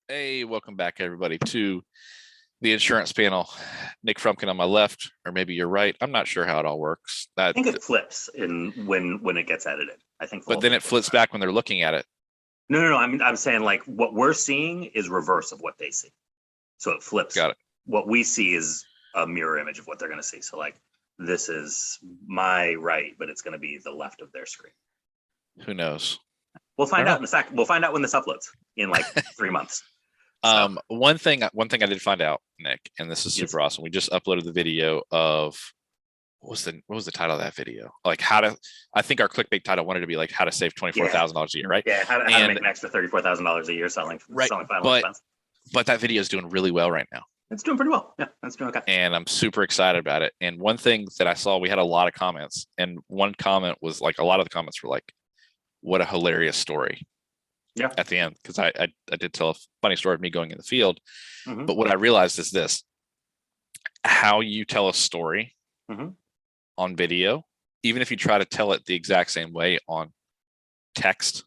Hey, welcome back, everybody, to the insurance panel. Nick Frumpkin on my left, or maybe you're right. I'm not sure how it all works. I think it flips when it gets edited. I think, but then it flips back when they're looking at it. No. I'm saying like what we're seeing is reverse of what they see, so it flips. Got it. What we see is a mirror image of what they're going to see. So like this is my right, but it's going to be the left of their screen. Who knows? We'll find out in a sec. We'll find out when this uploads in like 3 months. So. One thing I did find out, Nick, and this is super awesome. We just uploaded the video of what was the title of that video? Like I think our clickbait title wanted to be like how to save $24,000 a year, right? Yeah, how to make an extra $34,000 a year selling final expense. But that video is doing really well right now. It's doing pretty well. Yeah, that's doing okay. And I'm super excited about it. And one thing that I saw, we had a lot of comments, and one comment was like, a lot of the comments were like, what a hilarious story. Yeah. At the end, because I did tell a funny story of me going in the field. Mm-hmm. But what I realized is this: how you tell a story on video, even if you try to tell it the exact same way on text,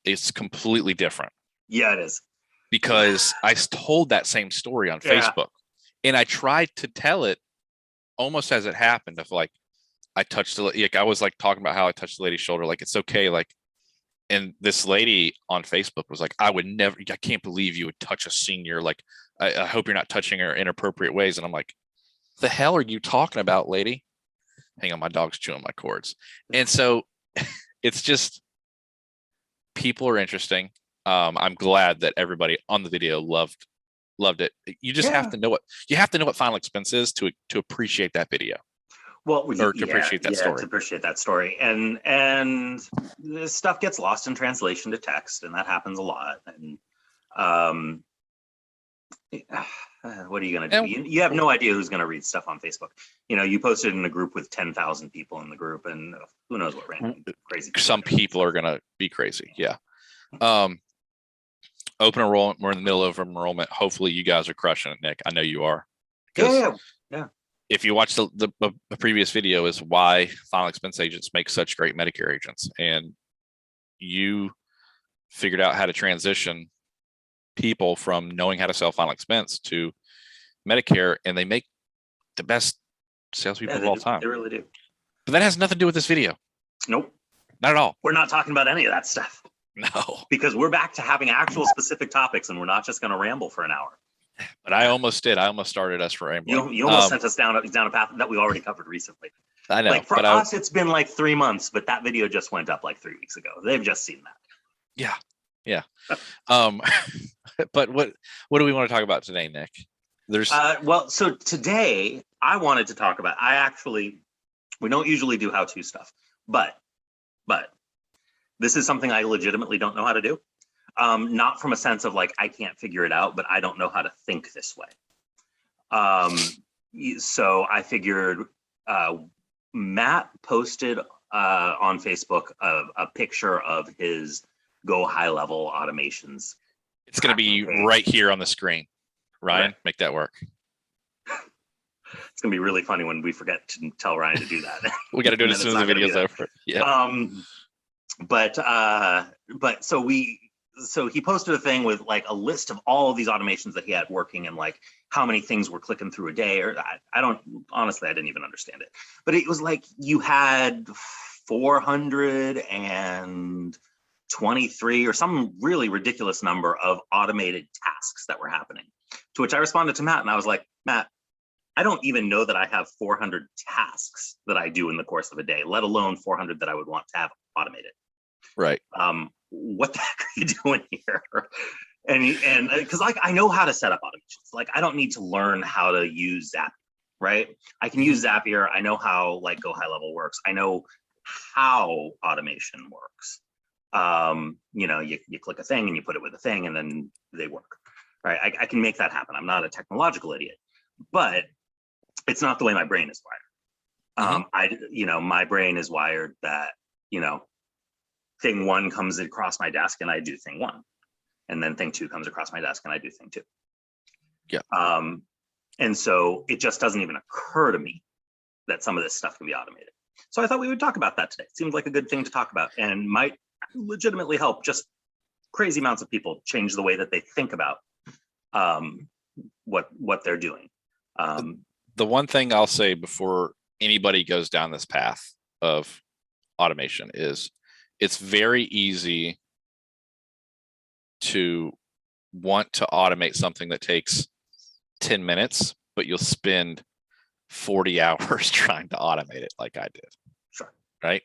it's completely different. Yeah, it is. Because I told that same story on Facebook, and I tried to tell it almost as it happened. Of like, I touched like I was like talking about how I touched the lady's shoulder, like it's okay, like. And this lady on Facebook was like, I can't believe you would touch a senior. Like, I hope you're not touching her in inappropriate ways. And I'm like, the hell are you talking about, lady? Hang on, my dog's chewing my cords. And so it's just, people are interesting. I'm glad that everybody on the video loved it. You just have to know what final expense is to appreciate that video. Well, to appreciate that story, and this stuff gets lost in translation to text, and that happens a lot. And what are you going to do? You have no idea who's going to read stuff on Facebook. You know, you posted in a group with 10,000 people in the group, and who knows what random crazy. Some people are going to be crazy. Yeah. Open enrollment. We're in the middle of enrollment. Hopefully, you guys are crushing it, Nick. I know you are. Yeah. If you watch the previous video, is why final expense agents make such great Medicare agents, and you figured out how to transition people from knowing how to sell final expense to Medicare, and they make the best salespeople of all time. They really do. But that has nothing to do with this video. Nope, not at all. We're not talking about any of that stuff. No, because we're back to having actual specific topics, and we're not just going to ramble for an hour. But I almost did. I almost started us for rambling. You almost sent us down a path that we already covered recently. I know. Like for us, it's been like 3 months, but that video just went up like 3 weeks ago. They've just seen that. Yeah. But what do we want to talk about today, Nick? So today I wanted to talk about. We don't usually do how-to stuff, but this is something I legitimately don't know how to do. Not from a sense of like I can't figure it out, but I don't know how to think this way. So I figured Matt posted on Facebook a picture of his Go High Level automations. It's going to be right here on the screen. Ryan, make that work. It's going to be really funny when we forget to tell Ryan to do that. We got to do it as soon as the video's over. Yeah. So he posted a thing with like a list of all of these automations that he had working and like how many things were clicking through a day, or I didn't even understand it, but it was like you had 423 or some really ridiculous number of automated tasks that were happening, to which I responded to Matt, and I was like, Matt, I don't even know that I have 400 tasks that I do in the course of a day, let alone 400 that I would want to have automated. Right. What the heck are you doing here? And because like I know how to set up automations. Like I don't need to learn how to use Zapier, right? I can use Zapier. I know how like Go High Level works. I know how automation works. You click a thing and you put it with a thing and then they work, right? I can make that happen. I'm not a technological idiot, but it's not the way my brain is wired. My brain is wired that, thing one comes across my desk and I do thing one. And then thing two comes across my desk and I do thing two. Yeah. And so it just doesn't even occur to me that some of this stuff can be automated. So I thought we would talk about that today. It seems like a good thing to talk about and might legitimately help just crazy amounts of people change the way that they think about what they're doing. The one thing I'll say before anybody goes down this path of automation is it's very easy to want to automate something that takes 10 minutes, but you'll spend 40 hours trying to automate it like I did. Sure. Right?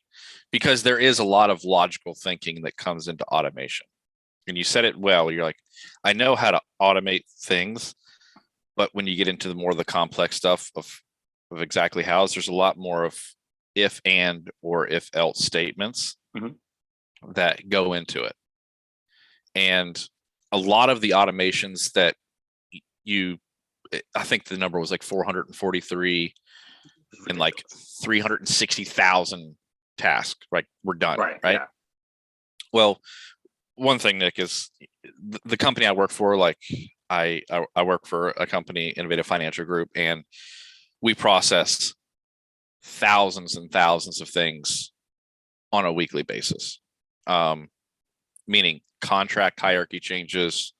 Because there is a lot of logical thinking that comes into automation. And you said it well. You're like, I know how to automate things, but when you get into the more of the complex stuff of exactly how, there's a lot more of if and or if else statements that go into it. And a lot of the automations that I think the number was like 443 and like 360,000 tasks, right? We're done, right? Yeah. Well, one thing, Nick, is the company I work for, like I work for a company, Innovative Financial Group, and we process thousands and thousands of things on a weekly basis. Meaning contract hierarchy changes,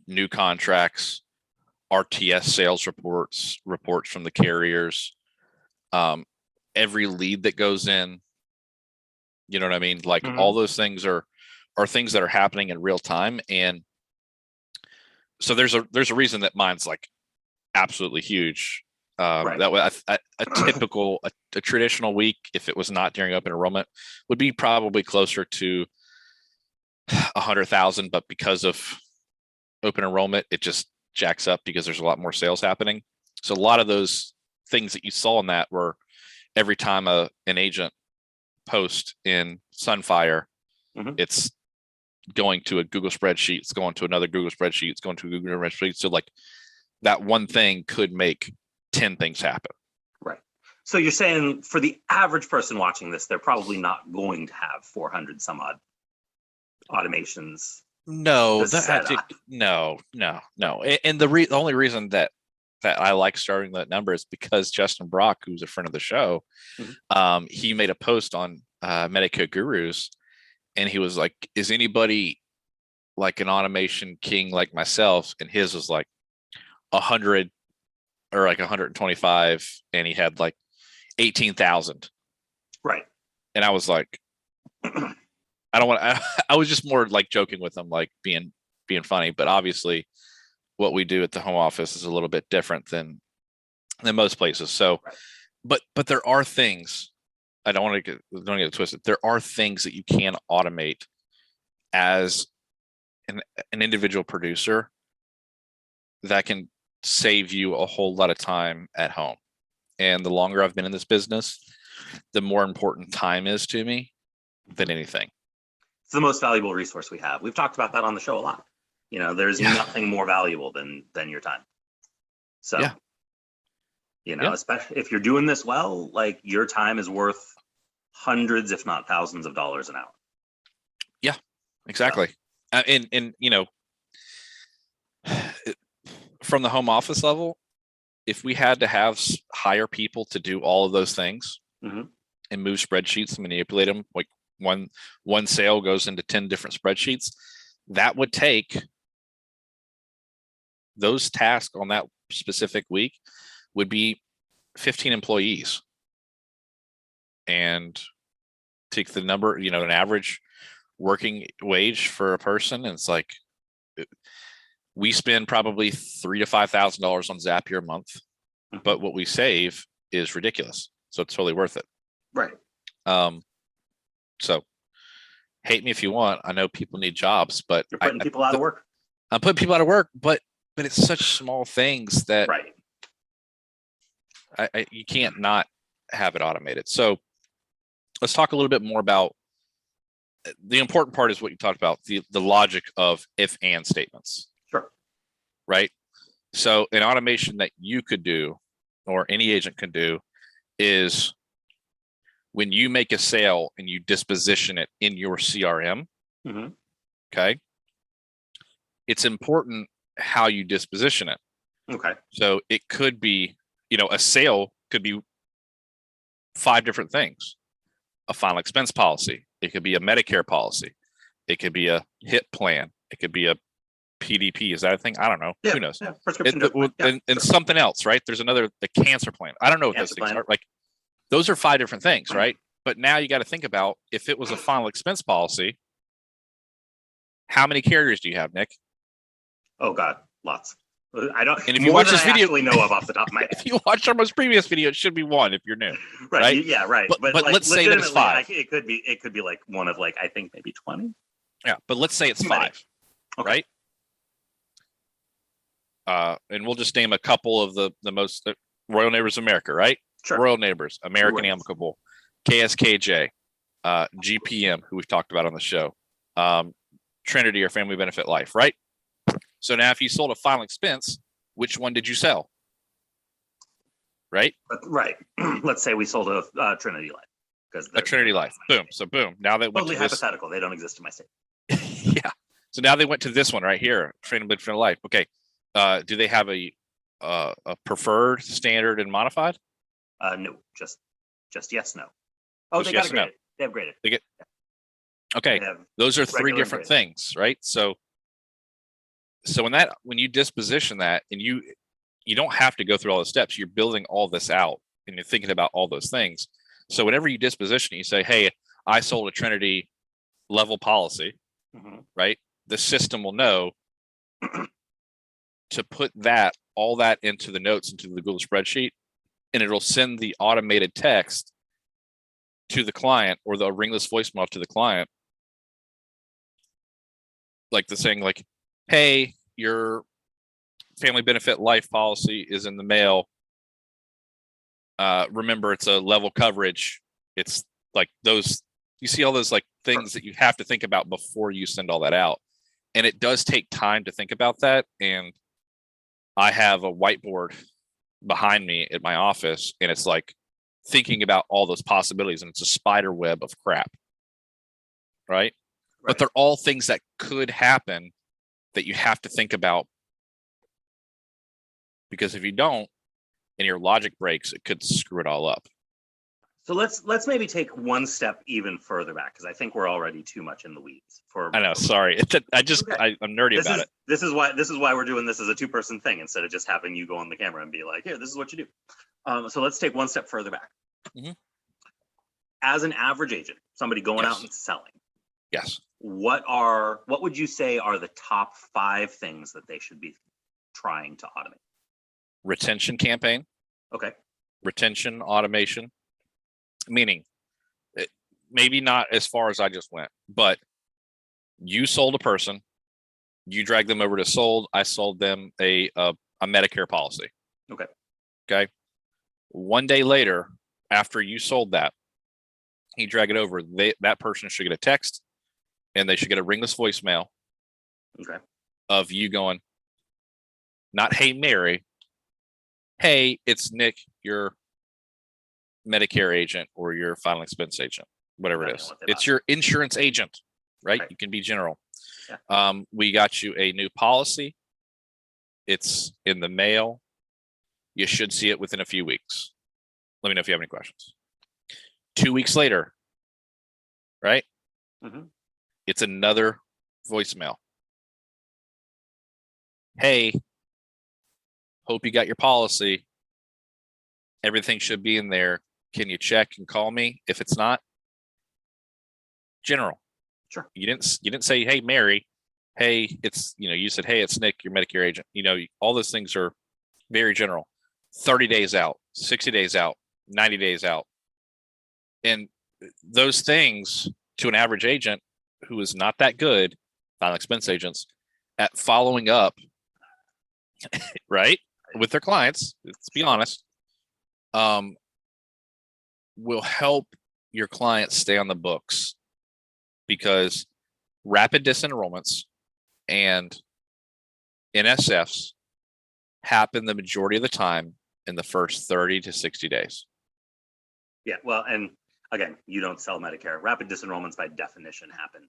new contracts, RTS sales reports from the carriers, every lead that goes in, you know what I mean? Like all those things are things that are happening in real time. And so there's a reason that mine's like absolutely huge. That way a typical, a traditional week, if it was not during open enrollment, would be probably closer to 100,000, but because of open enrollment, it just jacks up because there's a lot more sales happening. So a lot of those things that you saw in that were every time an agent post in Sunfire, it's going to a Google spreadsheet, it's going to another Google spreadsheet, it's going to a Google spreadsheet. So like that one thing could make 10 things happen. Right. So you're saying for the average person watching this, they're probably not going to have 400 some odd automations. No, no. And the only reason that I like starting that number is because Justin Brock, who's a friend of the show, he made a post on Medicare Gurus, and he was like, "Is anybody like an automation king like myself?" And his was like 100 or like 125, and he had like 18,000. Right. And I was like, I don't want. I was just more like joking with him, like being funny. But obviously, what we do at the home office is a little bit different than most places. So, but there are things. I don't want to get it twisted. There are things that you can automate as an individual producer that can save you a whole lot of time at home. And the longer I've been in this business, the more important time is to me than anything. It's the most valuable resource we have. We've talked about that on the show a lot. You know, there's nothing more valuable than your time. So, you know, especially if you're doing this well, like your time is worth hundreds, if not thousands of dollars an hour. Yeah, exactly. So. And you know, from the home office level, if we had to hire people to do all of those things and move spreadsheets and manipulate them, like one sale goes into 10 different spreadsheets, that would take those tasks on that specific week would be 15 employees. And take the number, you know, an average working wage for a person, and it's like we spend probably $3,000 to $5,000 on Zapier a month, but what we save is ridiculous. So it's totally worth it. Right. So hate me if you want. I know people need jobs, but you're putting people out of work. I'm putting people out of work, but it's such small things that you can't not have it automated. So let's talk a little bit more about the important part is what you talked about, the logic of if and statements. Sure. Right. So an automation that you could do or any agent can do is when you make a sale and you disposition it in your CRM. Okay. It's important how you disposition it. Okay. So it could be, you know, a sale could be 5 different things. A final expense policy. It could be a Medicare policy. It could be a HIP plan. It could be a PDP. Is that a thing? I don't know. Yeah, Who knows? yeah, prescription drug plan. And something else, right? There's the cancer plan. I don't know what Cancer those things plan. are. Like, those are 5 different things, right? But now you got to think about, if it was a final expense policy, how many carriers do you have, Nick? Oh God, lots. I don't. And if you watch this video, actually know of off the top of my head. If you watch our most previous video, it should be 1 if you're new. Right. Yeah. Right. But like, let's say that it's 5. It could be like one of like, I think maybe 20. Yeah, but let's say it's 5. Okay. Right. And we'll just name a couple of the most Royal Neighbors of America, right? Sure. Royal Neighbors, American Amicable, KSKJ, GPM, who we've talked about on the show, Trinity or Family Benefit Life, right? So now, if you sold a final expense, which one did you sell? Right. Right. Let's say we sold a Trinity Life, because a Trinity Life. Boom. So boom. Now they went totally to hypothetical. They don't exist in my state. Yeah. So now they went to this one right here, Family Benefit Life. Okay. Do they have a preferred, standard, and modified? No. Just yes, no. Oh, they got it graded. They have graded. Okay. Those are 3 different things, right? So when you disposition that, and you don't have to go through all the steps, you're building all this out and you're thinking about all those things. So whenever you disposition it, you say, hey, I sold a Trinity level policy, right? The system will know to put all that into the notes, into the Google spreadsheet, and it'll send the automated text to the client, or the ringless voicemail to the client, like the saying, like, hey, your Family Benefit Life policy is in the mail. Remember, it's a level coverage. It's like those, you see all those like things that you have to think about before you send all that out. And it does take time to think about that. And I have a whiteboard behind me at my office, and it's like thinking about all those possibilities, and it's a spider web of crap. Right. But they're all things that could happen that you have to think about, because if you don't and your logic breaks, it could screw it all up. So let's maybe take one step even further back, because I think we're already too much in the weeds. I know, sorry. I'm nerdy about it. This is why we're doing this as a 2-person thing, instead of just having you go on the camera and be like, here, this is what you do. So let's take one step further back. As an average agent, somebody going out and selling. Yes. What would you say are the top 5 things that they should be trying to automate? Retention campaign. Okay. Retention automation. Meaning, maybe not as far as I just went, but you sold a person, you dragged them over to sold. I sold them a Medicare policy. Okay. One day later, after you sold that, you drag it over. That person should get a text, and they should get a ringless voicemail. Of you going, not, hey, Mary. Hey, it's Nick, your Medicare agent or your final expense agent, whatever it is. It's your insurance agent, right? You can be general. We got you a new policy. It's in the mail. You should see it within a few weeks. Let me know if you have any questions. 2 weeks later, right? It's another voicemail. Hey, hope you got your policy. Everything should be in there. Can you check and call me if it's not? General. Sure. You didn't say, hey, Mary. Hey, it's, you said, hey, it's Nick, your Medicare agent. All those things are very general. 30 days out, 60 days out, 90 days out. And those things, to an average agent who is not that good, final expense agents, at following up, right, with their clients, let's be honest, will help your clients stay on the books, because rapid disenrollments and NSFs happen the majority of the time in the first 30 to 60 days. Yeah, well, and again, you don't sell Medicare. Rapid disenrollments by definition happen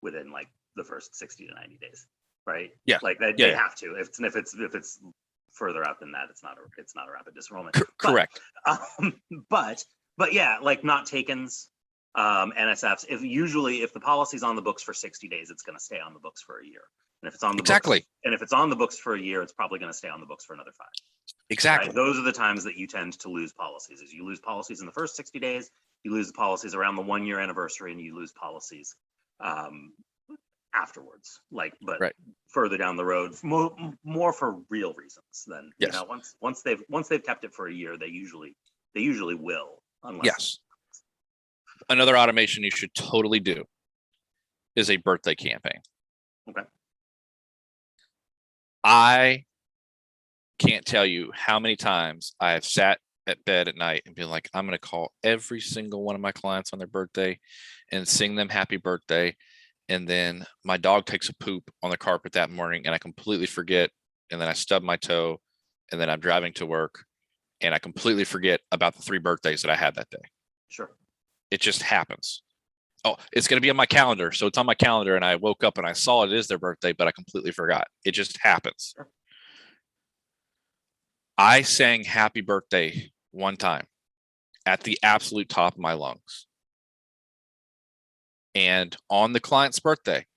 within like the first 60 to 90 days, right? Yeah, like they have to. If it's further out than that, it's not a rapid disenrollment. Correct. But yeah, like not takens, NSFs, if the policy's on the books for 60 days, it's going to stay on the books for a year. And if it's on the books, and if it's on the books for a year, it's probably going to stay on the books for another 5. Exactly. Right? Those are the times that you tend to lose policies. Is you lose policies in the first 60 days, you lose the policies around the 1 year anniversary, and you lose policies afterwards. But further down the road, more for real reasons than you know. Once they've kept it for a year, they usually will. Unless another automation you should totally do is a birthday campaign. Okay. I can't tell you how many times I have sat at bed at night and been like, I'm going to call every single one of my clients on their birthday and sing them happy birthday. And then my dog takes a poop on the carpet that morning and I completely forget. And then I stub my toe and then I'm driving to work and I completely forget about the 3 birthdays that I had that day. Sure. It just happens. Oh, it's going to be on my calendar. So it's on my calendar and I woke up and I saw it is their birthday, but I completely forgot. It just happens. Sure. I sang happy birthday one time at the absolute top of my lungs. And on the client's birthday,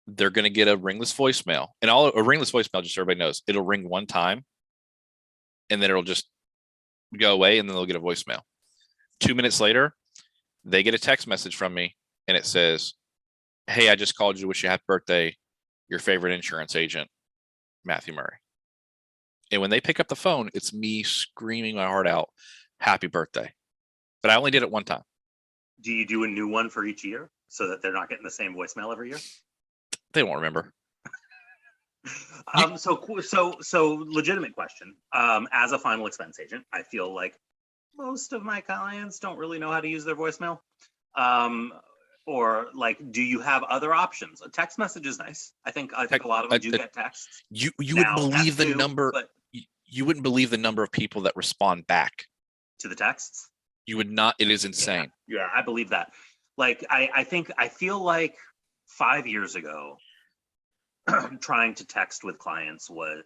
they're going to get a ringless voicemail. And a ringless voicemail, just so everybody knows, it'll ring one time and then it'll just go away and then they'll get a voicemail. 2 minutes later, they get a text message from me and it says, hey, I just called you to wish you happy birthday. Your favorite insurance agent, Matthew Murray. And when they pick up the phone, it's me screaming my heart out, happy birthday. But I only did it one time. Do you do a new one for each year so that they're not getting the same voicemail every year? They won't remember. So legitimate question. As a final expense agent, I feel like most of my clients don't really know how to use their voicemail. Or like, do you have other options? A text message is nice. I think a lot of them do get texts. You wouldn't believe the number. You wouldn't believe the number of people that respond back to the texts. You would not. It is insane. Yeah, I believe that. Like, I feel like 5 years ago, trying to text with clients with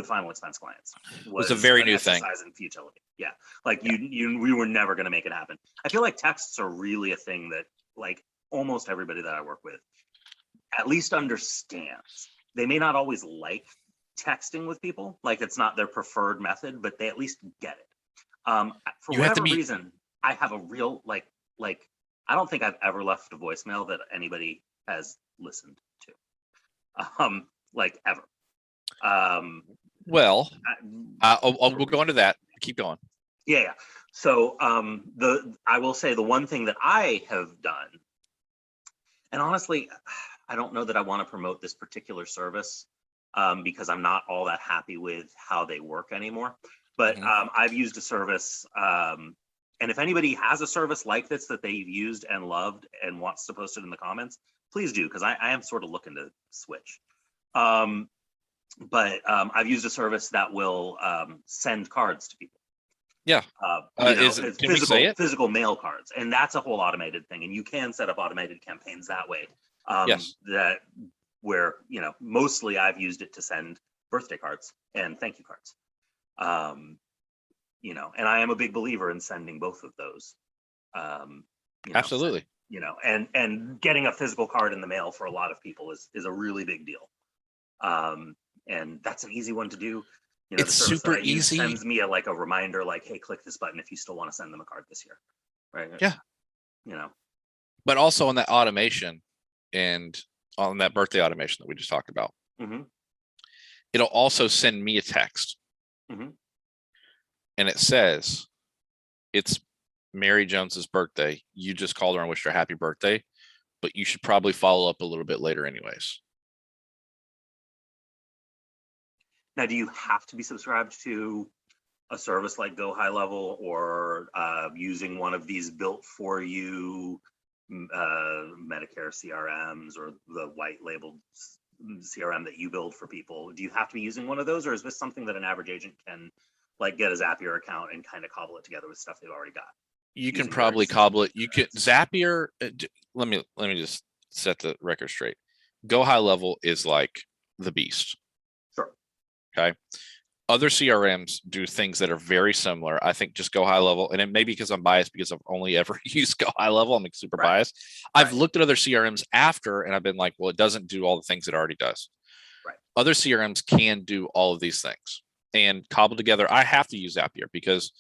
final expense clients was a very new thing. In futility. Yeah, like we were never going to make it happen. I feel like texts are really a thing that like almost everybody that I work with at least understands. They may not always like texting with people, like it's not their preferred method, but they at least get it. For whatever reason, I have a real like I don't think I've ever left a voicemail that anybody has listened to. Like ever. We'll go into that. Keep going. Yeah. So I will say the one thing that I have done, and honestly, I don't know that I want to promote this particular service because I'm not all that happy with how they work anymore. But I've used a service, and if anybody has a service like this that they've used and loved and wants to post it in the comments, please do, because I am sort of looking to switch. But I've used a service that will send cards to people. Yeah. Physical mail cards, and that's a whole automated thing, and you can set up automated campaigns that way. Yes. That where mostly I've used it to send birthday cards and thank you cards. And I am a big believer in sending both of those. Absolutely. And getting a physical card in the mail for a lot of people is a really big deal. And that's an easy one to do. It's super easy. Sends me a reminder like, hey, click this button if you still want to send them a card this year. Right. Yeah. But also on that automation and on that birthday automation that we just talked about, it'll also send me a text. And it says, it's Mary Jones's birthday. You just called her and wished her happy birthday, but you should probably follow up a little bit later anyways. Now, do you have to be subscribed to a service like Go High Level or using one of these built for you Medicare CRMs or the white labeled CRM that you build for people? Do you have to be using one of those, or is this something that an average agent can get a Zapier account and kind of cobble it together with stuff they've already got? You can probably cobble it. You can Zapier. Let me just set the record straight. Go High Level is like the beast. Sure. Okay. Other CRMs do things that are very similar. I think just Go High Level, and it may be because I'm biased because I've only ever used Go High Level. I'm like super biased. I've looked at other CRMs after, and I've been like, well, it doesn't do all the things it already does. Right. Other CRMs can do all of these things and cobble together. I have to use Zapier because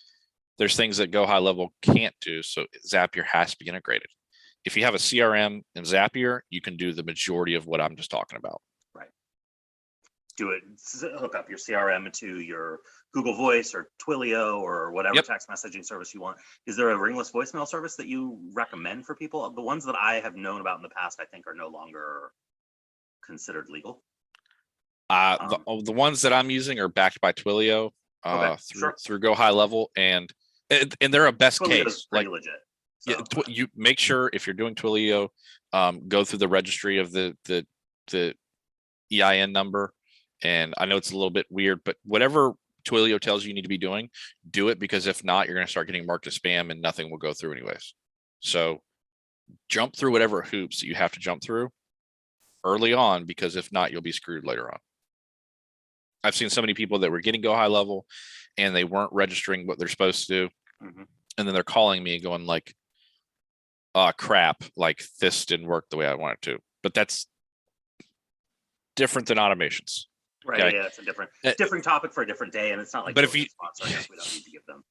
there's things that Go High Level can't do. So Zapier has to be integrated. If you have a CRM and Zapier, you can do the majority of what I'm just talking about. Right. Do it, hook up your CRM to your Google Voice or Twilio or whatever text messaging service you want. Is there a ringless voicemail service that you recommend for people? The ones that I have known about in the past, I think, are no longer considered legal. The ones that I'm using are backed by Twilio through Go High Level, and they're a best case. Like legit. So, you make sure if you're doing Twilio, go through the registry of the EIN number. And I know it's a little bit weird, but whatever Twilio tells you need to be doing, do it, because if not, you're going to start getting marked as spam and nothing will go through anyways. So jump through whatever hoops that you have to jump through early on, because if not, you'll be screwed later on. I've seen so many people that were getting Go High Level and they weren't registering what they're supposed to do. Mm-hmm. And then they're calling me and going like, crap, like this didn't work the way I wanted to. But that's different than automations. Right. Okay. Yeah, it's a different topic for a different day. And it's not like, but if you sponsor, I guess we don't need to give them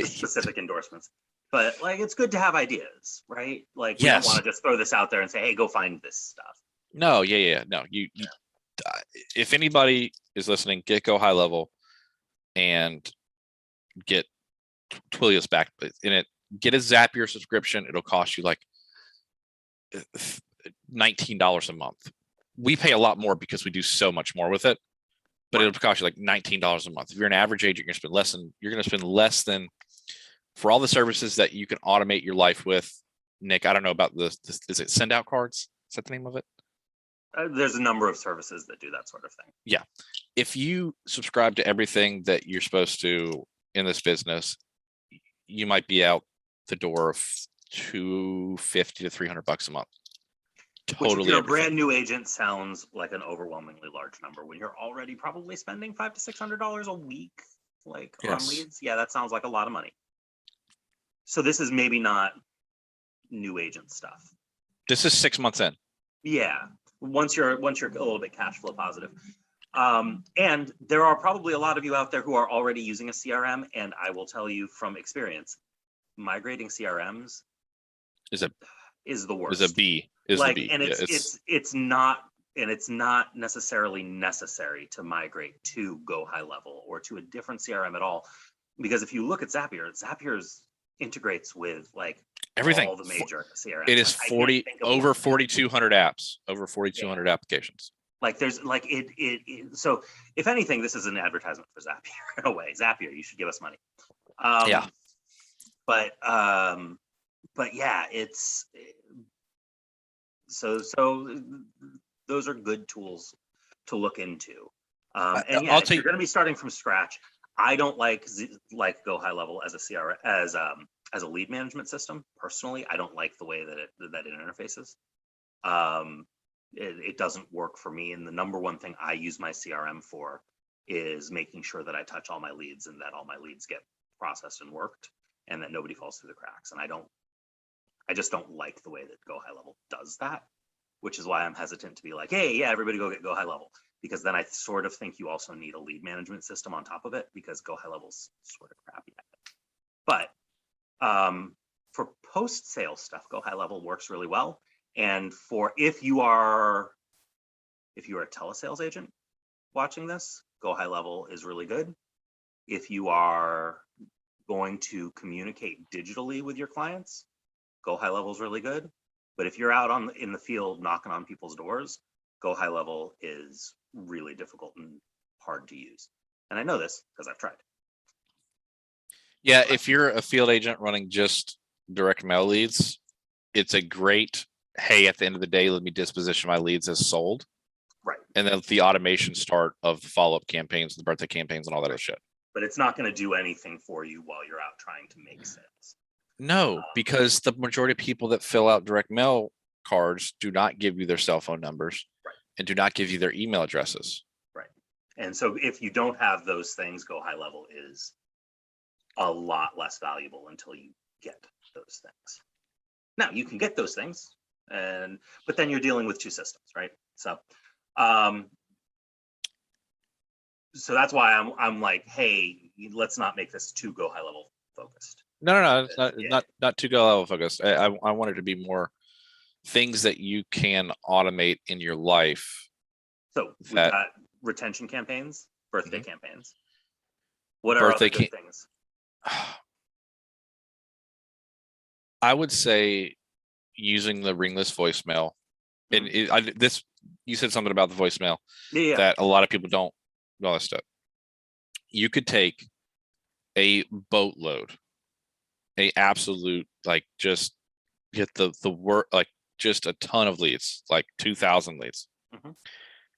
specific endorsements. But like, it's good to have ideas, right? Like, we don't want to just throw this out there and say, hey, go find this stuff. No, no, you if anybody is listening, get Go High Level and get Twilio's back in it. Get a Zapier subscription. It'll cost you like $19 a month. We pay a lot more because we do so much more with it, but it'll cost you like $19 a month. If you're an average agent, you're going to spend less than for all the services that you can automate your life with. Nick, I don't know about this. Is it send out cards? Is that the name of it? There's a number of services that do that sort of thing. Yeah. If you subscribe to everything that you're supposed to in this business, you might be out the door of $250 to $300 a month. Totally. Which, if you're a brand new agent, sounds like an overwhelmingly large number when you're already probably spending $500 to $600 a week, like on leads. Yeah, that sounds like a lot of money. So this is maybe not new agent stuff. This is 6 months in. Yeah, once you're a little bit cash flow positive. And there are probably a lot of you out there who are already using a CRM, and I will tell you from experience, migrating CRMs is the worst. Is a B. And it's not necessarily necessary to migrate to Go High Level or to a different CRM at all, because if you look at Zapier's integrates with like everything, all the major CRMs. It is over 4,200 apps, over 4,200 applications. Like there's like it. So if anything, this is an advertisement for Zapier in a way. Zapier, you should give us money. But yeah, it's so those are good tools to look into. And yeah, if you're going to be starting from scratch, I don't like Go High Level as a CRM as a lead management system. Personally, I don't like the way that it interfaces. It doesn't work for me. And the number one thing I use my CRM for is making sure that I touch all my leads and that all my leads get processed and worked and that nobody falls through the cracks. And I just don't like the way that Go High Level does that, which is why I'm hesitant to be like, hey, yeah, everybody go get Go High Level. Because then I sort of think you also need a lead management system on top of it, because Go High Level's sort of crappy at it. But for post-sale stuff, Go High Level works really well. And for if you are a telesales agent watching this, Go High Level is really good. If you are going to communicate digitally with your clients, Go High Level is really good. But if you're out in the field knocking on people's doors, Go High Level is really difficult and hard to use. And I know this because I've tried. Yeah, if you're a field agent running just direct mail leads, it's a great, hey, at the end of the day, let me disposition my leads as sold. Right. And then the automation start of the follow-up campaigns, the birthday campaigns, and all that other shit. But it's not going to do anything for you while you're out trying to make sales. No, because the majority of people that fill out direct mail cards do not give you their cell phone numbers. Right. And do not give you their email addresses. Right. And so if you don't have those things, go high level is a lot less valuable until you get those things. Now you can get those things, but then you're dealing with two systems, right? So so that's why I'm like, hey, let's not make this too go high level focused. No, it's not too go level focused. I want it to be more things that you can automate in your life. So we've got retention campaigns, birthday campaigns. What are other good things? I would say using the ringless voicemail. And you said something about the voicemail that a lot of people don't know that stuff. You could take a boatload, a absolute, like, just get the work, like just a ton of leads, like 2,000 leads,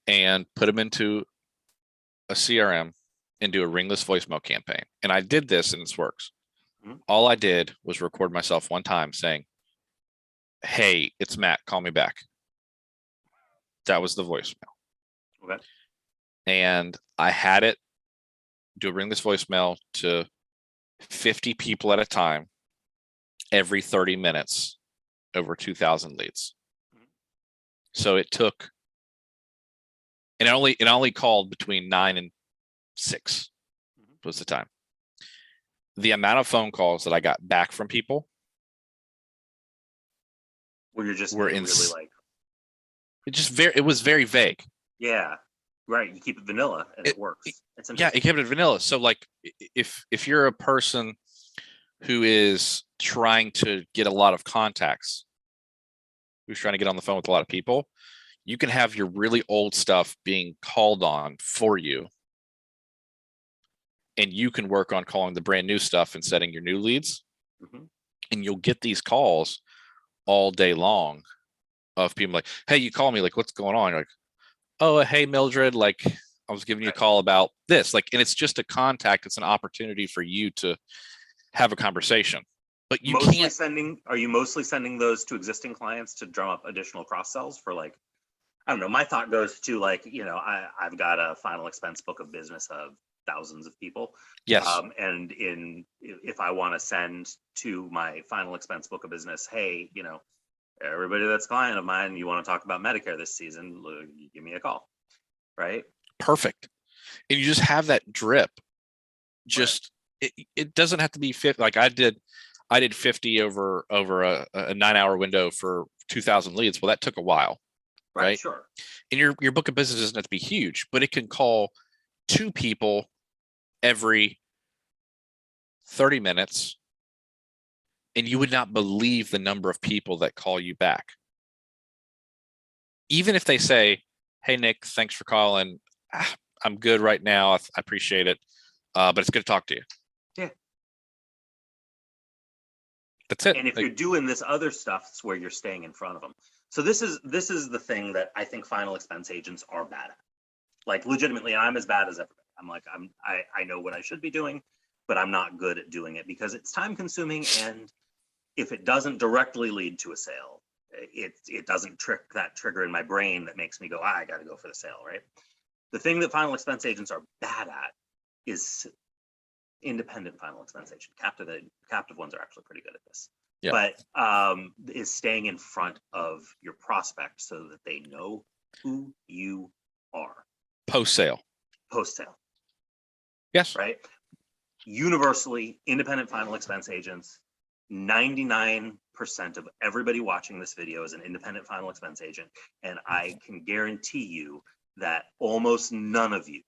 and put them into a CRM and do a ringless voicemail campaign. And I did this and this works. All I did was record myself one time saying, "Hey, it's Matt, call me back." That was the voicemail. Okay. And I had it do a ringless voicemail to 50 people at a time every 30 minutes over 2,000 leads. So it took, and it only called between 9 and 6 was the time. The amount of phone calls that I got back from people where you're just really like, it was very vague. Yeah, right. You keep it vanilla and it works. Yeah, it kept it vanilla. So like, if you're a person who is trying to get a lot of contacts, who's trying to get on the phone with a lot of people, you can have your really old stuff being called on for you. And you can work on calling the brand new stuff and setting your new leads. And you'll get these calls all day long of people like, "Hey, you call me, like, what's going on?" You're like, "Oh, hey, Mildred, like, I was giving you a call about this." Like, and it's just a contact. It's an opportunity for you to have a conversation. But you are you mostly sending those to existing clients to drum up additional cross sells for, like, I don't know, my thought goes to, like, I've got a final expense book of business of thousands of people. Yes. And if I want to send to my final expense book of business, hey, everybody that's client of mine, you want to talk about Medicare this season, give me a call. Right. Perfect. And you just have that drip. Just it doesn't have to be 50. Like I did 50 over a 9-hour window for 2,000 leads. Well, that took a while. Right. Sure. And your book of business doesn't have to be huge, but it can call 2 people every 30 minutes. And you would not believe the number of people that call you back. Even if they say, "Hey, Nick, thanks for calling. I'm good right now. I appreciate it. But it's good to talk to you." Yeah. That's it. And if you're doing this other stuff, it's where you're staying in front of them. So this is the thing that I think final expense agents are bad at. Like, legitimately, I'm as bad as everybody. I'm like, I know what I should be doing, but I'm not good at doing it because it's time consuming. And if it doesn't directly lead to a sale, it doesn't trigger in my brain that makes me go, I got to go for the sale, right? The thing that final expense agents are bad at is independent final expense agent. Captive ones are actually pretty good at this. Yeah. But is staying in front of your prospect so that they know who you are. Post-sale. Yes. Right. Universally, independent final expense agents, 99% of everybody watching this video is an independent final expense agent. And I can guarantee you that almost none of you,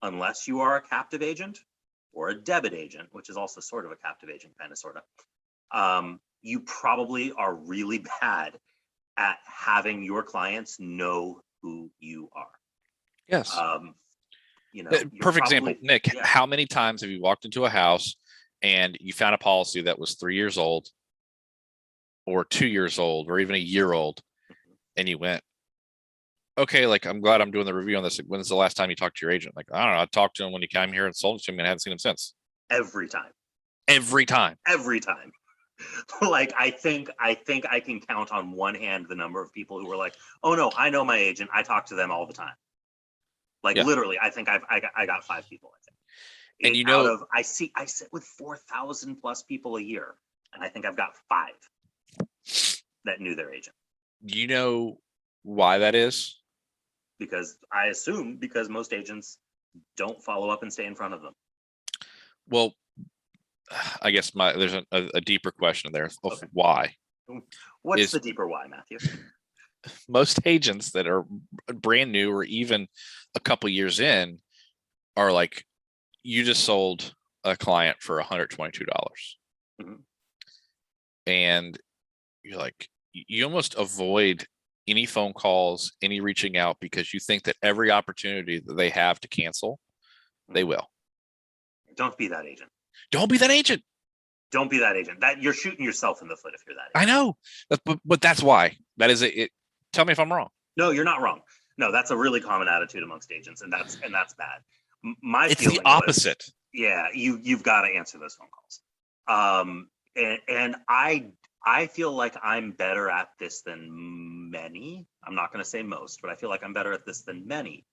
unless you are a captive agent or a debit agent, which is also sort of a captive agent, kind of, sort of, you probably are really bad at having your clients know who you are. Yes. Perfect example, Nick. Yeah. How many times have you walked into a house and you found a policy that was 3 years old or 2 years old or even a year old, and you went, "Okay, like, I'm glad I'm doing the review on this. When's the last time you talked to your agent?" Like, "I don't know. I talked to him when he came here and sold it to him, and I haven't seen him since." Every time. Like, I think I can count on one hand the number of people who were like, "Oh no, I know my agent. I talk to them all the time." Like Yeah. literally, I think I got 5 people. I think. And you know, I sit with 4,000 plus people a year, and I think I've got 5 that knew their agent. you know why that is? Because I assume because most agents don't follow up and stay in front of them. Well, I guess there's a deeper question there of Okay. why. What's the deeper why, Matthew? Most agents that are brand new or even a couple years in are like, you just sold a client for $122. Mhm. And you're like, you almost avoid any phone calls, any reaching out, because you think that every opportunity that they have to cancel, they will. Don't be that agent. Don't be that agent. Don't be that agent. That you're shooting yourself in the foot if you're that agent. I know, but that's why. That is it. Tell me if I'm wrong. No, you're not wrong. No, that's a really common attitude amongst agents, and that's bad. It's the opposite. Yeah, you've got to answer those phone calls. And I feel like I'm better at this than many. I'm not going to say most, but I feel like I'm better at this than many.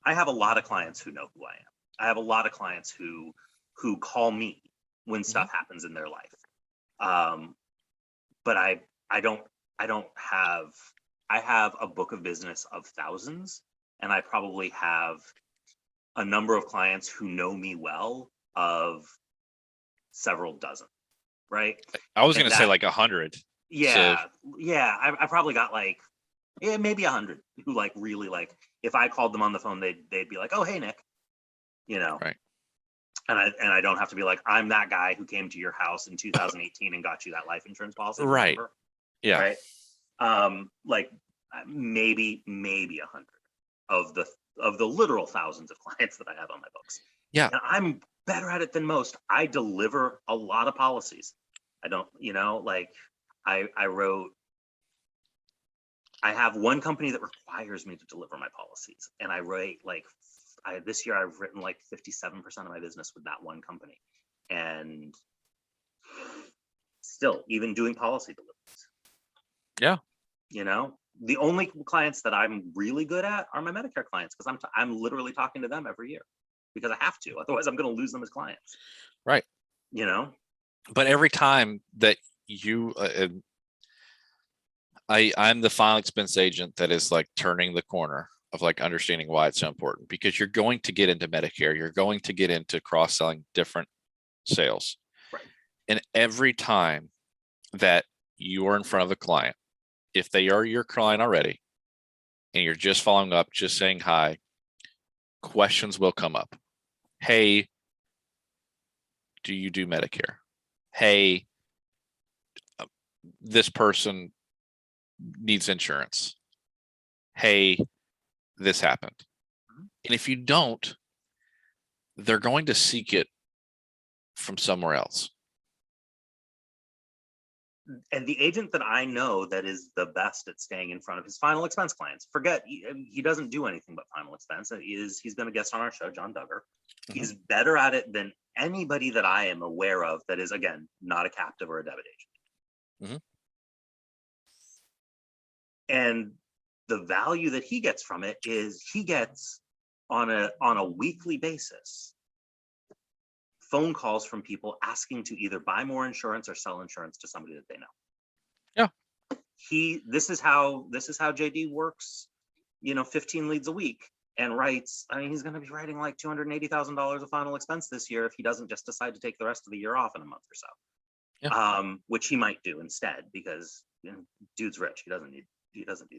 I have a lot of clients who know who I am. I have a lot of clients who call me when stuff happens in their life. But I don't have. I have a book of business of thousands, and I probably have a number of clients who know me well of several dozen, right? I was going to say like 100. Yeah, so. Yeah. I probably got like, maybe 100 who like really like, if I called them on the phone, they'd be like, "Oh, hey, Nick," Right. And I don't have to be like, "I'm that guy who came to your house in 2018 and got you that life insurance policy." Right. Remember? Yeah. Right. Like maybe 100 of the literal thousands of clients that I have on my books. Yeah. And I'm better at it than most. I deliver a lot of policies. I don't, like I have one company that requires me to deliver my policies, and I write like this year I've written like 57% of my business with that one company, and still even doing policy deliveries. Yeah. The only clients that I'm really good at are my Medicare clients, because I'm literally talking to them every year because I have to. Otherwise, I'm going to lose them as clients. Right. But every time that you, I'm the final expense agent that is like turning the corner of like understanding why it's so important, because you're going to get into Medicare, you're going to get into cross-selling different sales. Right. And every time that you are in front of a client, if they are your client already and you're just following up, just saying hi, questions will come up. Hey, do you do Medicare? Hey, this person needs insurance. Hey, this happened. And if you don't, they're going to seek it from somewhere else. And the agent that I know that is the best at staying in front of his final expense clients, forget he doesn't do anything but final expense. He's been a guest on our show, John Duggar. Mm-hmm. He's better at it than anybody that I am aware of that is, again, not a captive or a debit agent. Mm-hmm. And the value that he gets from it is he gets on a weekly basis phone calls from people asking to either buy more insurance or sell insurance to somebody that they know. Yeah. This is how JD works, 15 leads a week, and writes, he's going to be writing like $280,000 of final expense this year if he doesn't just decide to take the rest of the year off in a month or so. Yeah. Which he might do instead, because dude's rich. He doesn't need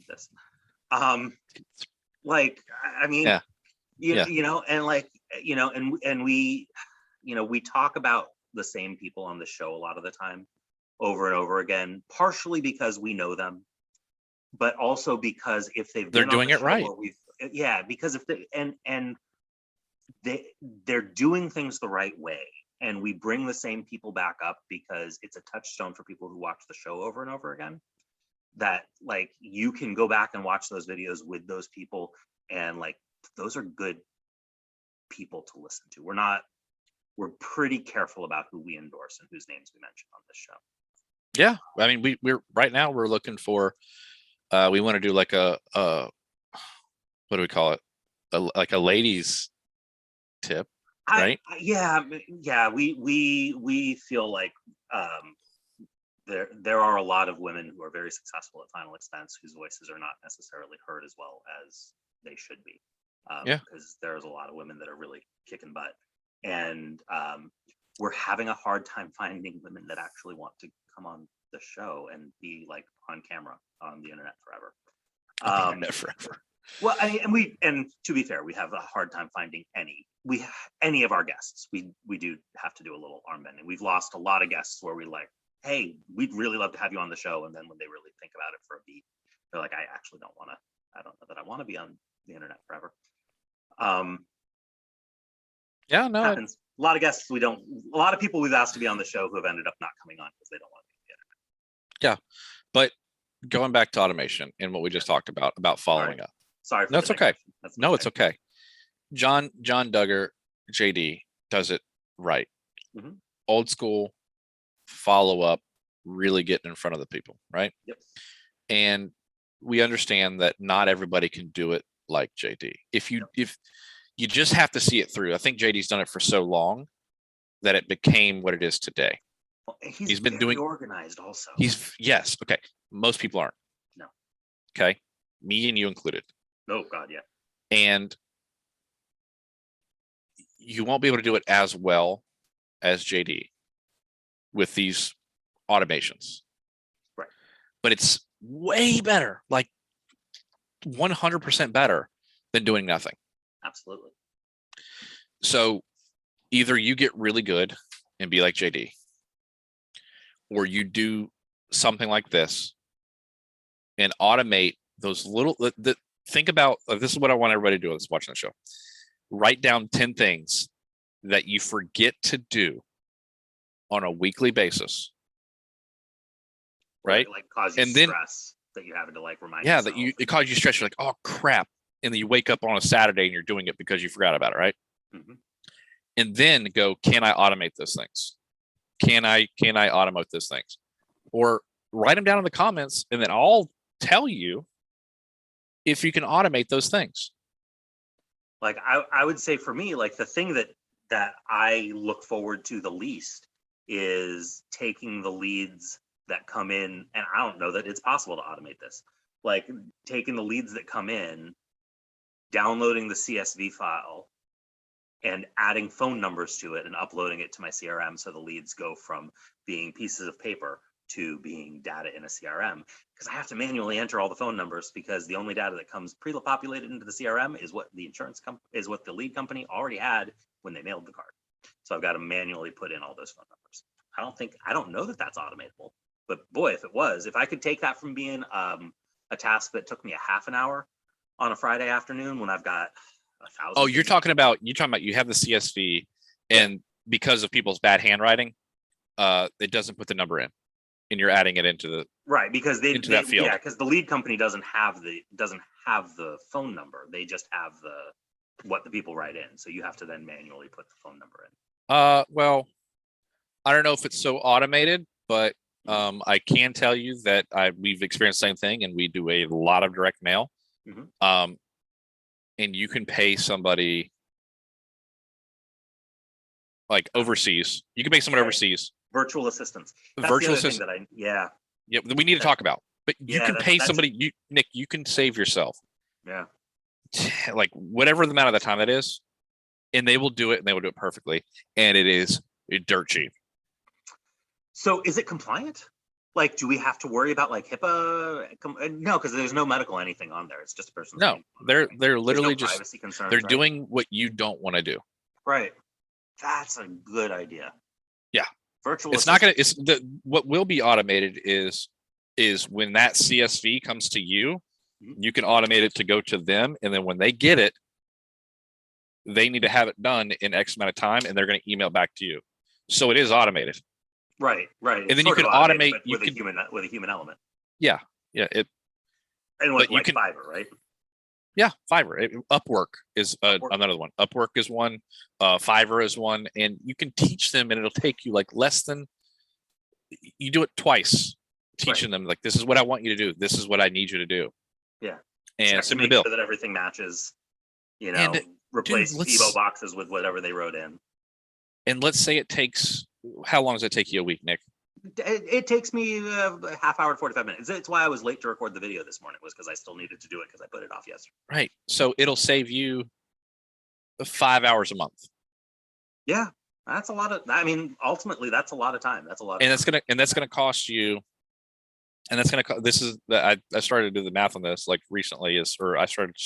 this. And we talk about the same people on the show a lot of the time, over and over again, partially because we know them, but also because if they're doing it right. Because if they're doing things the right way, and we bring the same people back up because it's a touchstone for people who watch the show over and over again, that like you can go back and watch those videos with those people, and like those are good people to listen to. We're pretty careful about who we endorse and whose names we mention on this show. Yeah. We're right now we're looking for, we want to do like a what do we call it? like a ladies tip, right? We feel like there are a lot of women who are very successful at Final Expense whose voices are not necessarily heard as well as they should be. Because there's a lot of women that are really kicking butt, and we're having a hard time finding women that actually want to come on the show and be like on camera on the internet forever. Forever. Well, and to be fair, we have a hard time finding any of our guests. We do have to do a little arm bending. We've lost a lot of guests where we like, hey, we'd really love to have you on the show, and then when they really think about it for a beat, they're like, I actually don't want to. I don't know that I want to be on the internet forever. Happens. A lot of guests a lot of people we've asked to be on the show who have ended up not coming on because they don't want to be on the internet. Yeah, but going back to automation and what we just talked about following up. Sorry. That's okay. No, it's okay. John Duggar, JD does it right. Mm-hmm. Old school, follow up, really getting in front of the people, right? Yep. And we understand that not everybody can do it like JD. If you just have to see it through. I think JD's done it for so long that it became what it is today. Well, he's been doing organized also. Yes. Okay. Most people aren't. No. Okay. Me and you included. Oh God, yeah. And you won't be able to do it as well as JD with these automations. Right. But it's way better, like 100% better than doing nothing. Absolutely. So either you get really good and be like JD, or you do something like this and automate those little, think about, this is what I want everybody to do that's watching the show. Write down 10 things that you forget to do on a weekly basis. Right? Like cause you stress that you have to like remind yourself. that it causes you stress. You're like, oh crap. And then you wake up on a Saturday and you're doing it because you forgot about it, right? Mm-hmm. And then go, can I automate those things? Can I automate those things? Or write them down in the comments and then I'll tell you if you can automate those things. Like I would say for me, like the thing that I look forward to the least is taking the leads that come in, and I don't know that it's possible to automate this. Like taking the leads that come in, downloading the CSV file and adding phone numbers to it and uploading it to my CRM so the leads go from being pieces of paper to being data in a CRM, because I have to manually enter all the phone numbers because the only data that comes pre-populated into the CRM is what the is what the lead company already had when they mailed the card. So I've got to manually put in all those phone numbers. I don't know that that's automatable, but boy, if it was, if I could take that from being a task that took me a half an hour on a Friday afternoon when I've got 1,000. Oh, you're talking about you have the CSV, and because of people's bad handwriting, it doesn't put the number in, and you're adding it into the because that field. Yeah, because the lead company doesn't have the phone number. They just have what the people write in. So you have to then manually put the phone number in. Well, I don't know if it's so automated, but I can tell you that we've experienced the same thing, and we do a lot of direct mail. Mm-hmm. And you can pay somebody like overseas. You can pay someone overseas. Virtual assistants. Virtual assistant. Yeah, we need to talk about. But you can pay somebody. Nick, you can save yourself. Yeah. Like whatever the amount of the time that is, and they will do it, and they will do it perfectly, and it is dirt cheap. So is it compliant? Like, do we have to worry about like HIPAA? No, because there's no medical anything on there. It's just a person's name. They're literally just privacy concerns. They're doing what you don't want to do. Right. That's a good idea. Yeah. Virtual. It's not gonna. It's what will be automated is when that CSV comes to you, you can automate it to go to them, and then when they get it, they need to have it done in X amount of time, and they're going to email back to you. So it is automated. Right. And then you can automate with a human element. Yeah. And with like Fiverr, right? Yeah, Fiverr. Upwork is another one. Upwork is one. Fiverr is one, and you can teach them, and it'll take you like less than. You do it twice, teaching them like this is what I want you to do. This is what I need you to do. Yeah. And to make sure that everything matches. you know, And replace dude, Evo boxes with whatever they wrote in. And let's say it takes, how long does it take you a week, Nick? It takes me a half hour to 45 minutes. It's why I was late to record the video this morning, was because I still needed to do it because I put it off yesterday. Right. So it'll save you 5 hours a month. Yeah, that's a lot of, I mean, ultimately that's a lot of time. That's a lot of And time. that's gonna cost you, and that's gonna this is I started to do the math on this like recently, or I started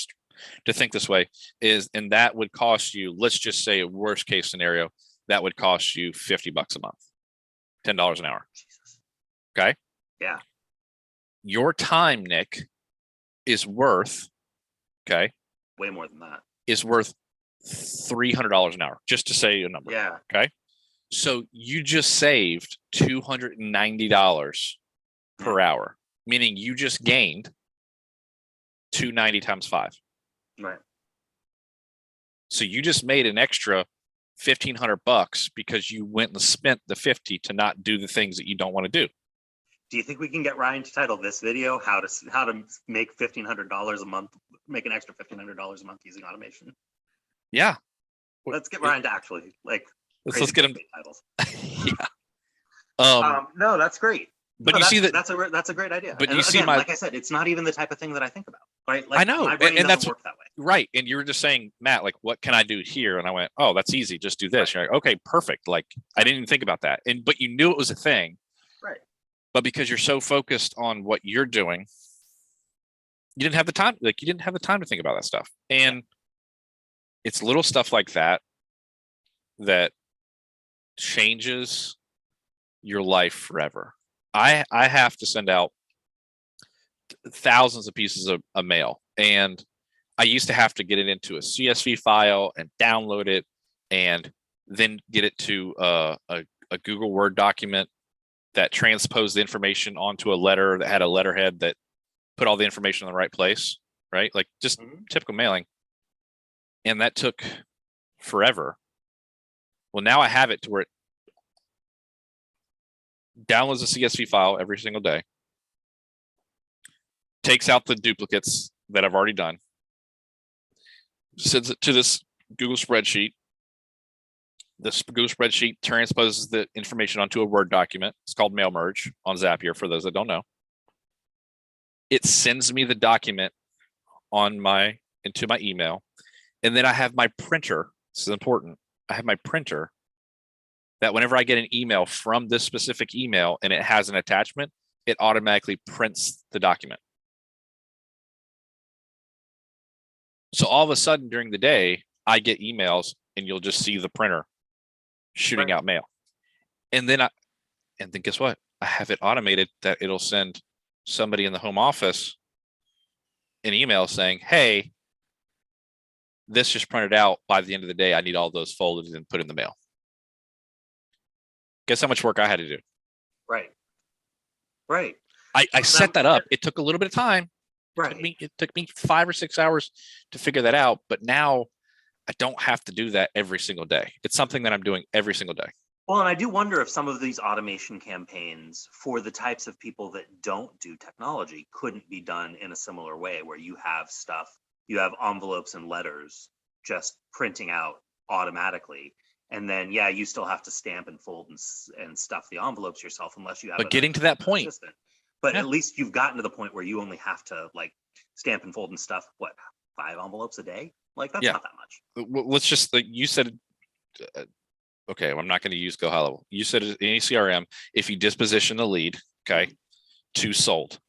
to think this way, and that would cost you, let's just say a worst case scenario, that would cost you $50 a month, $10 an hour. Jesus. Okay. Yeah. Your time, Nick, is worth, okay, way more than that, is worth $300 an hour, just to say a number. Yeah. Okay. So you just saved $290 per hour, meaning you just gained 290 times 5. Right. So you just made an extra $1,500 because you went and spent the 50 to not do the things that you don't want to do. Do you think we can get Ryan to title this video how to make $1,500 a month, make an extra $1,500 a month using automation? Yeah. Let's get Ryan to actually let's get him titles. Yeah. No, that's great. But no, you see that that's a great idea. But and you see again, like I said, it's not even the type of thing that I think about. Right? Like, I know, my brain and that's doesn't work that way. Right. And you were just saying, Matt, like, what can I do here? And I went, oh, that's easy. Just do this. Right. You're like, okay, perfect. Like, I didn't even think about that. But you knew it was a thing. Right. But because you're so focused on what you're doing, you didn't have the time. Like, you didn't have the time to think about that stuff. And it's little stuff like that that changes your life forever. I have to send out thousands of pieces of mail, and I used to have to get it into a CSV file and download it, and then get it to a Google Word document that transposed the information onto a letter that had a letterhead that put all the information in the right place, right? Like just typical mailing. And that took forever. Well, now I have it to where it downloads a CSV file every single day, takes out the duplicates that I've already done, sends it to this Google spreadsheet. This Google spreadsheet transposes the information onto a Word document. It's called Mail Merge on Zapier, for those that don't know. It sends me the document into my email. And then I have my printer. This is important. I have my printer that whenever I get an email from this specific email and it has an attachment, it automatically prints the document. So all of a sudden during the day, I get emails and you'll just see the printer shooting out mail. And then guess what? I have it automated that it'll send somebody in the home office an email saying, hey, this just printed out. By the end of the day, I need all those folded and put in the mail. Guess how much work I had to do? Right. Right. I set that up. It took a little bit of time. Right. It took me 5 or 6 hours to figure that out. But now I don't have to do that every single day. It's something that I'm doing every single day. Well, and I do wonder if some of these automation campaigns for the types of people that don't do technology couldn't be done in a similar way, where you have envelopes and letters just printing out automatically. And then, you still have to stamp and fold and stuff the envelopes yourself, unless you have. But getting to that point, assistant. But at least you've gotten to the point where you only have to stamp and fold and stuff. What, 5 envelopes a day? Like, that's not that much. Well, let's just, you said, okay, I'm not going to use go high level. You said in any CRM, if you disposition the lead, okay, 2 sold.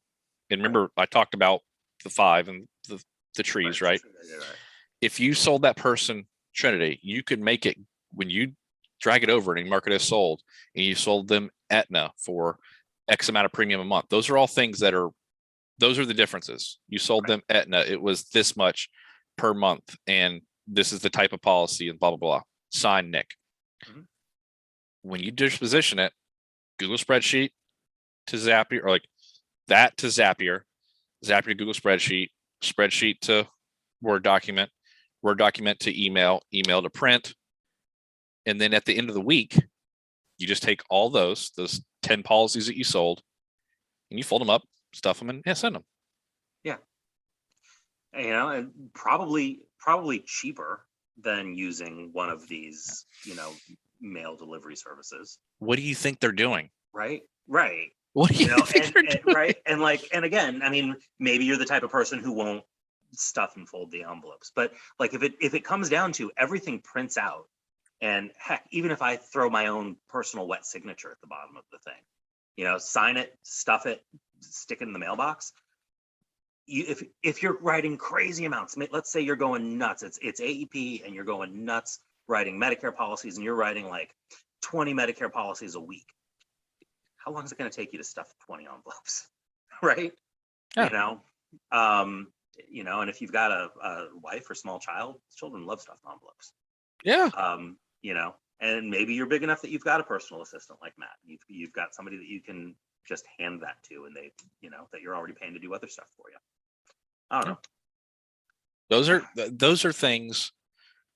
And remember, I talked about the 5 and the trees, right? If you sold that person Trinity, you could make it, when you drag it over and you mark it as sold, and you sold them Aetna for X amount of premium a month. Those are all things those are the differences. You sold them Aetna, it was this much per month, and this is the type of policy, and blah, blah, blah. Sign Nick. When you disposition it, Google spreadsheet to Zapier, or that to Zapier, Zapier to Google spreadsheet, spreadsheet to Word document to email to print. And then at the end of the week, you just take all those 10 policies that you sold, and you fold them up, stuff them, and send them. Yeah. And probably probably cheaper than using one of these, mail delivery services. What do you think they're doing? Right. What do you think they're doing? Right. And again, I mean, maybe you're the type of person who won't stuff and fold the envelopes, but like if it comes down to everything prints out, and heck, even if I throw my own personal wet signature at the bottom of the thing, sign it, stuff it, stick it in the mailbox. If you're writing crazy amounts, let's say you're going nuts, it's AEP and you're going nuts writing Medicare policies, and you're writing like 20 Medicare policies a week. How long is it going to take you to stuff 20 envelopes? Right. Yeah. And if you've got a wife or small child, children love stuffed envelopes. Yeah. And maybe you're big enough that you've got a personal assistant like Matt. You've got somebody that you can just hand that to, and they, that you're already paying to do other stuff for you. I don't know. Those are things,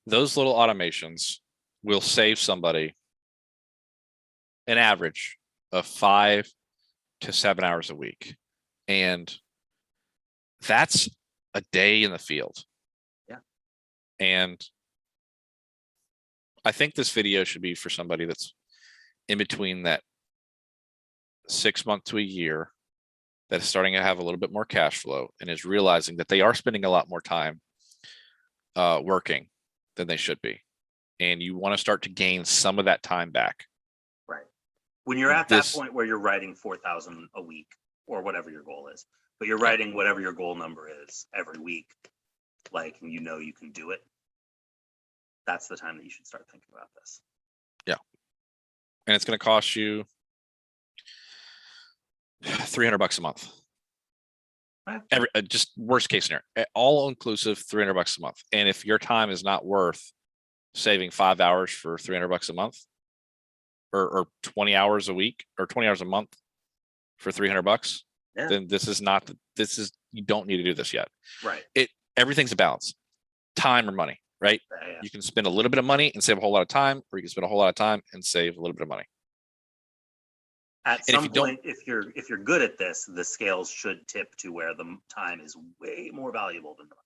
those little automations will save somebody an average of 5 to 7 hours a week. And that's a day in the field. Yeah. And I think this video should be for somebody that's in between that 6 months to a year, that is starting to have a little bit more cash flow and is realizing that they are spending a lot more time working than they should be. And you want to start to gain some of that time back. Right. When you're at that point where you're writing 4,000 a week or whatever your goal is, but you're writing whatever your goal number is every week, like, and you can do it. That's the time that you should start thinking about this. Yeah. And it's going to cost you $300 a month. Just worst case scenario, all inclusive, $300 a month. And if your time is not worth saving 5 hours for $300 a month, or 20 hours a week, or 20 hours a month for $300, then you don't need to do this yet. Right. Everything's a balance, time or money, right? Yeah. You can spend a little bit of money and save a whole lot of time, or you can spend a whole lot of time and save a little bit of money. At some point, if you're good at this, the scales should tip to where the time is way more valuable than the money.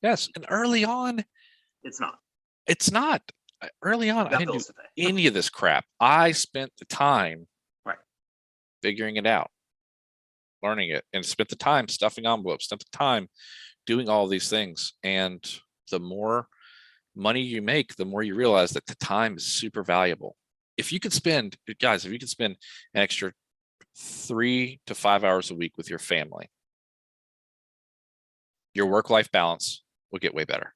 Yes. And early on, it's not. Early on, I didn't do any of this crap. I spent the time figuring it out, learning it, and spent the time stuffing envelopes, spent the time doing all these things. And the more money you make, the more you realize that the time is super valuable. If you could spend an extra 3 to 5 hours a week with your family, your work-life balance will get way better.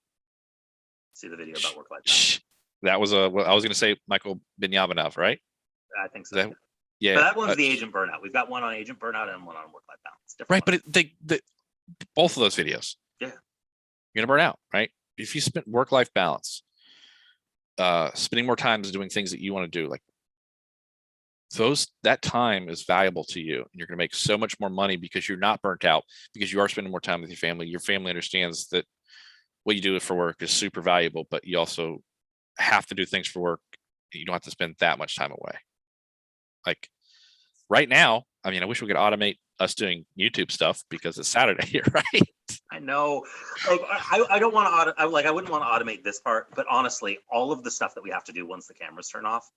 See the video about work-life balance. That was I was going to say Michael Binyaminov, right? I think so. Yeah. But that one's the agent burnout. We've got one on agent burnout and one on work-life balance. Right, but both of those videos. Yeah. You're going to burn out, right? If you spend work-life balance, spending more time is doing things that you want to do, like that time is valuable to you, and you're going to make so much more money because you're not burnt out, because you are spending more time with your family. Your family understands that what you do for work is super valuable, but you also have to do things for work. You don't have to spend that much time away. Like right now, I mean, I wish we could automate us doing YouTube stuff because it's Saturday, right? I know. Like, I don't want to I wouldn't want to automate this part, but honestly, all of the stuff that we have to do once the cameras turn off,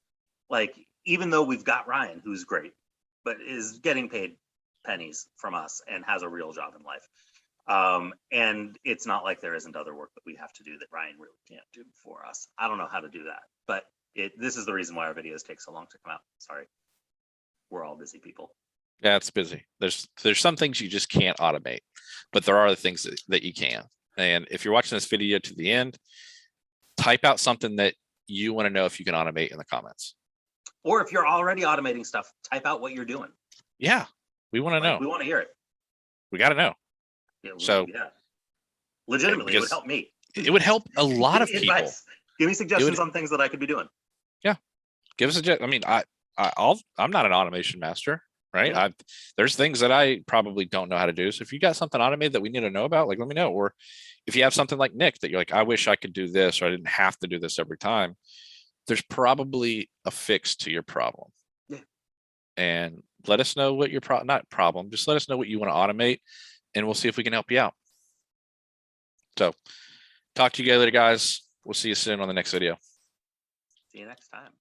like, even though we've got Ryan, who's great, but is getting paid pennies from us and has a real job in life. And it's not like there isn't other work that we have to do that Ryan really can't do for us. I don't know how to do that, but this is the reason why our videos take so long to come out. Sorry. We're all busy people. Yeah, it's busy. There's some things you just can't automate, but there are other things that you can. And if you're watching this video to the end, type out something that you want to know if you can automate in the comments. Or if you're already automating stuff, type out what you're doing. Yeah, we want to know. We want to hear it. We got to know. Yeah, legitimately, it would help me. It would help a lot of people. Give me suggestions on things that I could be doing. Yeah, give us I mean, I'm not an automation master, right? Yeah. There's things that I probably don't know how to do. So if you got something automated that we need to know about, like, let me know. Or if you have something like Nick that you're like, I wish I could do this, or I didn't have to do this every time, there's probably a fix to your problem. Yeah. And let us know what your just let us know what you want to automate, and we'll see if we can help you out. So Talk to you later, guys. We'll see you soon on the next video. See you next time.